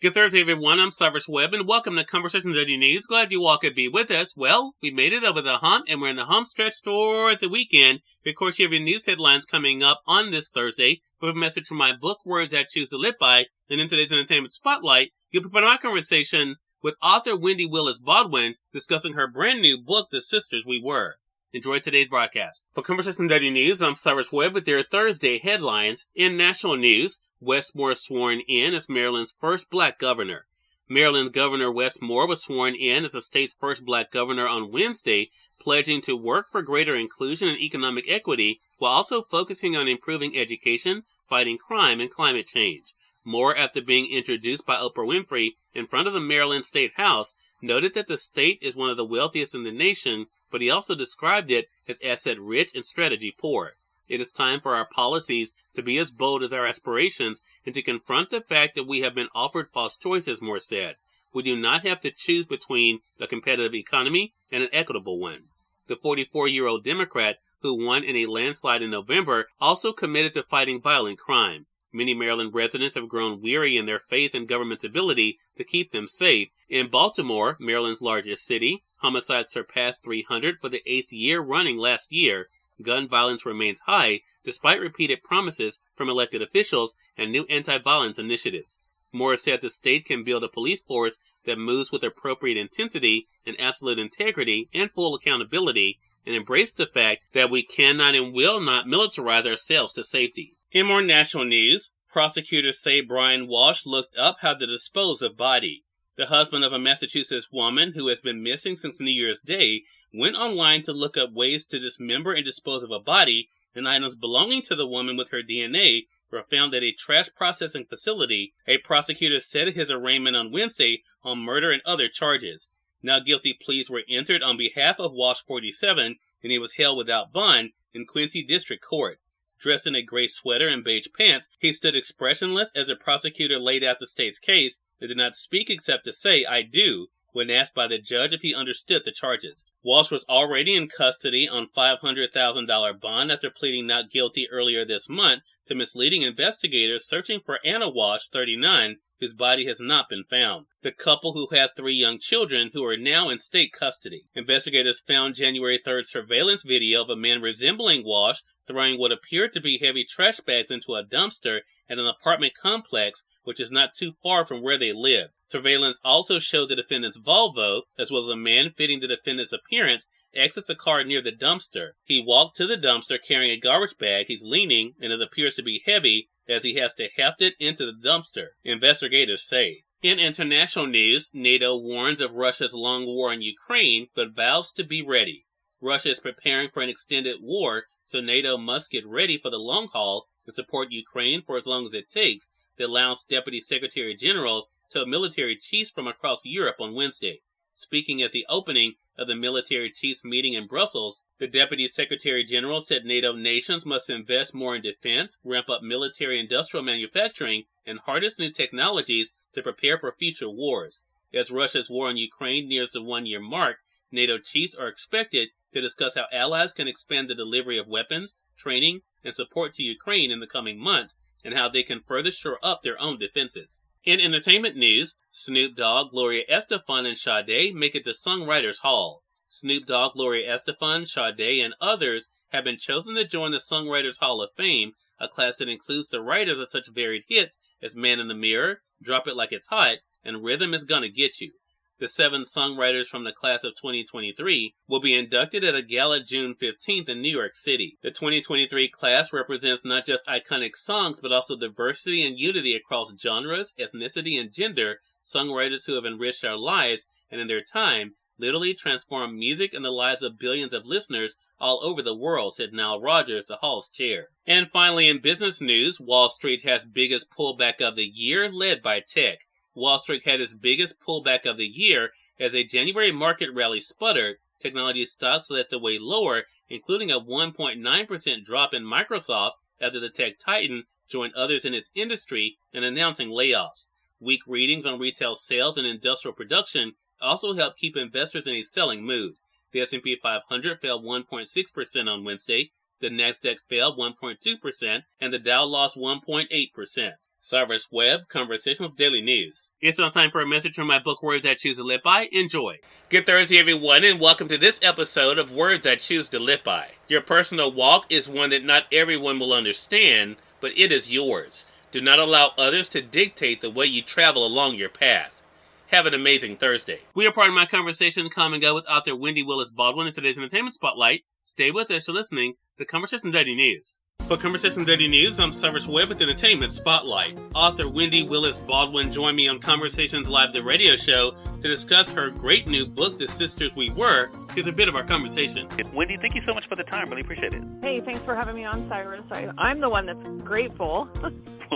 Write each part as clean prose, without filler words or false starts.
Good Thursday, everyone. I'm Cyrus Webb, and welcome to Conversations Daily News. Glad you all could be with us. Well, we made it over the hump, and we're in the hump stretch toward the weekend. Of course, you have your news headlines coming up on this Thursday with a message from my book, Words I Choose to Live By. And in today's Entertainment Spotlight, you'll be part of my conversation with author Wendy Willis Baldwin discussing her brand new book, The Sisters We Were. Enjoy today's broadcast. For Conversation Daily News, I'm Cyrus Webb with their Thursday headlines. In national news, Wes Moore sworn in as Maryland's first black governor. Maryland Governor Wes Moore was sworn in as the state's first black governor on Wednesday, pledging to work for greater inclusion and economic equity while also focusing on improving education, fighting crime, and climate change. Moore, after being introduced by Oprah Winfrey in front of the Maryland State House, noted that the state is one of the wealthiest in the nation, but he also described it as asset-rich and strategy-poor. It is time for our policies to be as bold as our aspirations and to confront the fact that we have been offered false choices, Moore said. We do not have to choose between a competitive economy and an equitable one. The 44-year-old Democrat, who won in a landslide in November, also committed to fighting violent crime. Many Maryland residents have grown weary in their faith in government's ability to keep them safe. In Baltimore, Maryland's largest city, homicides surpassed 300 for the 8th year running last year. Gun violence remains high despite repeated promises from elected officials and new anti-violence initiatives. Moore said the state can build a police force that moves with appropriate intensity and absolute integrity and full accountability, and embrace the fact that we cannot and will not militarize ourselves to safety. In more national news, prosecutors say Brian Walshe looked up how to dispose of body. The husband of a Massachusetts woman who has been missing since New Year's Day went online to look up ways to dismember and dispose of a body, and items belonging to the woman with her DNA were found at a trash processing facility. A prosecutor said at his arraignment on Wednesday on murder and other charges. Now guilty pleas were entered on behalf of Walshe 47, and he was held without bond in Quincy District Court. Dressed in a gray sweater and beige pants, he stood expressionless as the prosecutor laid out the state's case and did not speak except to say, "I do," when asked by the judge if he understood the charges. Walshe was already in custody on $500,000 bond after pleading not guilty earlier this month to misleading investigators searching for Anna Walshe, 39, whose body has not been found. The couple, who have 3 young children who are now in state custody. Investigators found January 3rd surveillance video of a man resembling Walshe throwing what appeared to be heavy trash bags into a dumpster at an apartment complex, which is not too far from where they lived. Surveillance also showed the defendant's Volvo, as well as a man fitting the defendant's appearance, exits the car near the dumpster. He walked to the dumpster carrying a garbage bag. He's leaning, and it appears to be heavy, as he has to heft it into the dumpster, investigators say. In international news, NATO warns of Russia's long war in Ukraine, but vows to be ready. Russia is preparing for an extended war, so NATO must get ready for the long haul and support Ukraine for as long as it takes, the announced Deputy Secretary General told military chiefs from across Europe on Wednesday. Speaking at the opening of the military chiefs meeting in Brussels, the Deputy Secretary General said NATO nations must invest more in defense, ramp up military industrial manufacturing, and harness new technologies to prepare for future wars. As Russia's war on Ukraine nears the 1-year mark, NATO chiefs are expected to discuss how allies can expand the delivery of weapons, training, and support to Ukraine in the coming months, and how they can further shore up their own defenses. In entertainment news, Snoop Dogg, Gloria Estefan, and Sade make it to Songwriters Hall. Snoop Dogg, Gloria Estefan, Sade, and others have been chosen to join the Songwriters Hall of Fame, a class that includes the writers of such varied hits as Man in the Mirror, Drop It Like It's Hot, and Rhythm Is Gonna Get You. The 7 songwriters from the class of 2023 will be inducted at a gala June 15th in New York City. The 2023 class represents not just iconic songs, but also diversity and unity across genres, ethnicity, and gender, songwriters who have enriched our lives and in their time literally transformed music and the lives of billions of listeners all over the world, said Nile Rodgers, the Hall's chair. And finally, in business news, Wall Street has biggest pullback of the year, led by tech. Wall Street had its biggest pullback of the year as a January market rally sputtered. Technology stocks led the way lower, including a 1.9% drop in Microsoft after the tech titan joined others in its industry in announcing layoffs. Weak readings on retail sales and industrial production also helped keep investors in a selling mood. The S&P 500 fell 1.6% on Wednesday, the Nasdaq fell 1.2%, and the Dow lost 1.8%. Cyrus Webb, Conversations Daily News. It's now time for a message from my book, Words I Choose to Live By. Enjoy. Good Thursday, everyone, and welcome to this episode of Words I Choose to Live By. Your personal walk is one that not everyone will understand, but it is yours. Do not allow others to dictate the way you travel along your path. Have an amazing Thursday. We are part of my conversation Come and Go with author Wendy Willis Baldwin in today's Entertainment Spotlight. Stay with us. You're listening to Conversation Daily News. For Conversation Daily News, I'm Cyrus Webb with Entertainment Spotlight. Author Wendy Willis Baldwin joined me on Conversations Live, the radio show, to discuss her great new book, The Sisters We Were. Here's a bit of our conversation. Wendy, thank you so much for the time. Really appreciate it. Hey, thanks for having me on, Cyrus. I'm the one that's grateful.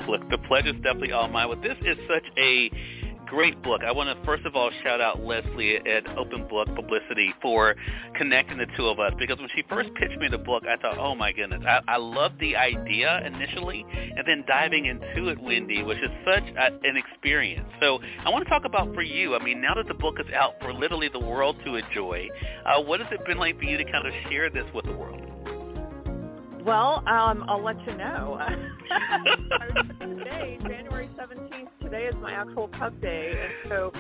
Look, the pleasure's definitely all mine. Well, this is such a great book. I want to first of all shout out Leslie at Open Book Publicity for connecting the two of us, because when she first pitched me the book, I thought, oh my goodness, I loved the idea initially, and then diving into it, Wendy, which is such an experience. So I want to talk about for you, I mean, now that the book is out for literally the world to enjoy, what has it been like for you to kind of share this with the world? Well, I'll let you know. Today, January 17th, today is my actual pub day. And so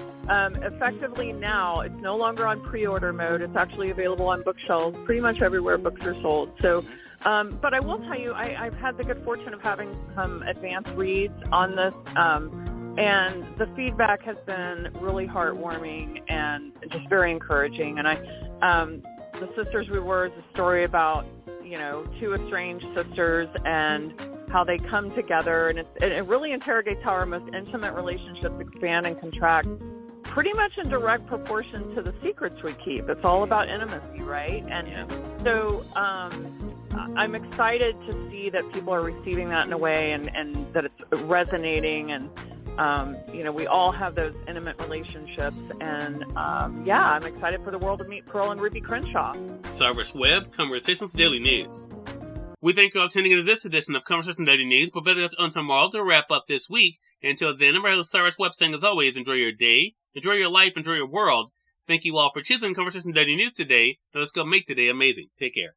effectively now, it's no longer on pre-order mode. It's actually available on bookshelves pretty much everywhere books are sold. So, but I will tell you, I've had the good fortune of having some advanced reads on this. And the feedback has been really heartwarming and just very encouraging. And The Sisters We Were is a story about, two estranged sisters and how they come together. And it really interrogates how our most intimate relationships expand and contract pretty much in direct proportion to the secrets we keep. It's all about intimacy, right? And so I'm excited to see that people are receiving that in a way and that it's resonating. And, we all have those intimate relationships. And, I'm excited for the world to meet Pearl and Ruby Crenshaw. Cyrus Webb, Conversations Daily News. We thank you all for tuning into this edition of Conversation Daily News, but better on tomorrow to wrap up this week. Until then, I'm your host, Cyrus Webb, saying as always, enjoy your day, enjoy your life, enjoy your world. Thank you all for choosing Conversation Daily News today. Now let's go make today amazing. Take care.